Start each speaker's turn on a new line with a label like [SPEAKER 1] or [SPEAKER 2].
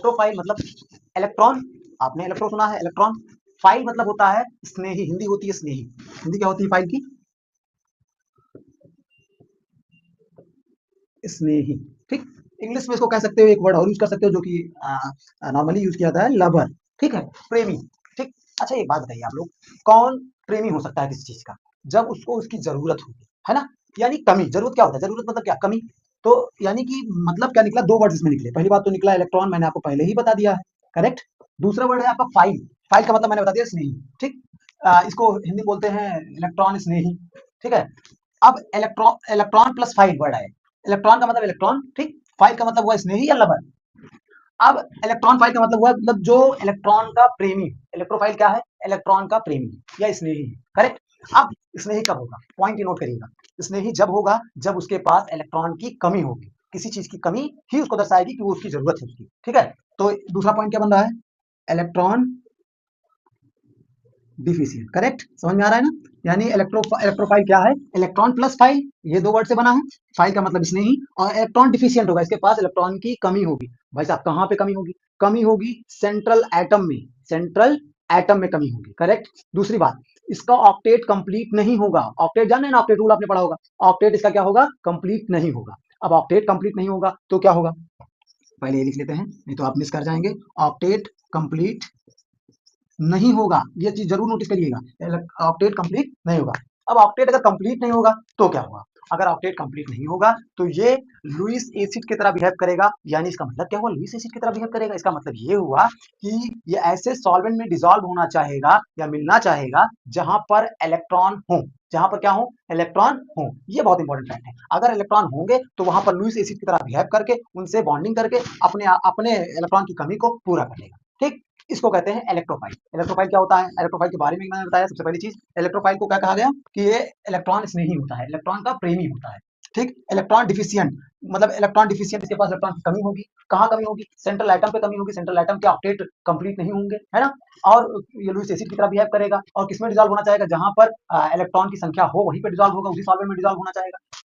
[SPEAKER 1] Electrophile मतलब electron, आपने electro सुना है, इलेक्ट्रॉन। फाइल मतलब होता है स्नेही, हिंदी होती है स्नेही। हिंदी क्या होती है फाइल की? स्नेही। ठीक। इंग्लिश में इसको कह सकते हो, एक वर्ड और यूज कर सकते हो जो कि नॉर्मली यूज किया जाता है, लवर। ठीक है, प्रेमी। ठीक। अच्छा एक बात बताइए आप लोग, कौन प्रेमी हो सकता है किसी चीज का? जब उसको उसकी जरूरत होगी, है ना। यानी कमी, जरूरत क्या होता है, जरूरत मतलब क्या, कमी। तो यानी कि मतलब क्या निकला, दो वर्ड इसमें निकले। पहली बात तो निकला इलेक्ट्रॉन, मैंने आपको पहले ही बता दिया है, करेक्ट। दूसरा वर्ड है आपका फाइल। फाइल का मतलब मैंने बता दिया स्नेही। ठीक। इसको हिंदी बोलते हैं इलेक्ट्रॉन स्नेही। ठीक है। अब electron, electron plus file word आए। इलेक्ट्रॉन का मतलब इलेक्ट्रॉन, ठीक। फाइल का मतलब हुआ स्नेही या लवर। अब इलेक्ट्रॉन फाइल का मतलब हुआ, मतलब जो इलेक्ट्रॉन का प्रेमी। इलेक्ट्रोफाइल क्या है? इलेक्ट्रॉन का प्रेमी या स्नेही, करेक्ट। अब स्नेही कब होगा, पॉइंट नोट करिएगा। स्नेही जब होगा जब उसके पास इलेक्ट्रॉन की कमी होगी। किसी चीज की कमी ही उसको दर्शाएगी कि वो उसकी जरूरत है उसकी। ठीक है। तो दूसरा पॉइंट क्या बन रहा है? Electron deficient, correct. समझ में आ रहा है ना। यानी इलेक्ट्रोफाइल क्या है? इलेक्ट्रॉन प्लस फाइल, ये दो वर्ड से बना है। फाइल का मतलब स्नेही, और इलेक्ट्रॉन डिफिशिएंट होगा, इसके पास इलेक्ट्रॉन की कमी होगी। भाई साहब कहाँ पे कमी होगी? कमी होगी सेंट्रल एटम में। सेंट्रल एटम में कमी होगी, करेक्ट। दूसरी बात, इसका ऑक्टेट कंप्लीट नहीं होगा। ऑक्टेट जाने ना, ऑक्टेट रूल आपने पढ़ा होगा। ऑक्टेट इसका क्या होगा? कंप्लीट नहीं होगा। अब ऑक्टेट कंप्लीट नहीं होगा तो क्या होगा? पहले ये लिख लेते हैं, नहीं तो आप मिस कर जाएंगे। ऑक्टेट कंप्लीट नहीं होगा, ये चीज जरूर नोटिस करिएगा। ऑक्टेट कंप्लीट नहीं होगा। अब ऑक्टेट अगर कंप्लीट नहीं होगा तो क्या होगा? अगर ऑक्टेट कंप्लीट नहीं होगा तो ये लुईस एसिड की तरह बिहेव करेगा। यानी इसका मतलब क्या हुआ? लुईस एसिड की तरह बिहेव करेगा। इसका मतलब ये हुआ कि ये ऐसे सॉल्वेंट में डिसॉल्व होना चाहेगा या मिलना चाहेगा जहां पर इलेक्ट्रॉन हो। जहां पर क्या हो? इलेक्ट्रॉन हो। ये बहुत इंपॉर्टेंट फैक्ट है। अगर इलेक्ट्रॉन होंगे तो वहां पर लुईस एसिड की तरह बिहेव करके उनसे बॉन्डिंग करके अपने अपने इलेक्ट्रॉन की कमी को पूरा कर लेगा। ठीक। इसको कहते हैं इलेक्ट्रोफाइल। इलेक्ट्रोफाइल क्या होता है? इलेक्ट्रोफाइल के बारे में मैंने बताया। सबसे पहली चीज, इलेक्ट्रोफाइल को क्या कहा गया कि ये इलेक्ट्रॉन स्नेही होता है, इलेक्ट्रॉन का प्रेमी होता है। ठीक। इलेक्ट्रॉन डिफिशियंट मतलब इलेक्ट्रॉन डिफिशियंट, इसके पास इलेक्ट्रॉन की कमी होगी। कहाँ कमी होगी? सेंट्रल एटम पे कमी होगी। सेंट्रल एटम के ऑक्टेट कंप्लीट नहीं होंगे, है ना। और ये लुईस एसिड की तरह बिहेव करेगा। और किसमें डिसॉल्व होना चाहेगा? जहां पर इलेक्ट्रॉन की संख्या हो वहीं पे डिसॉल्व होगा, उसी सॉल्वेंट में डिसॉल्व होना चाहेगा।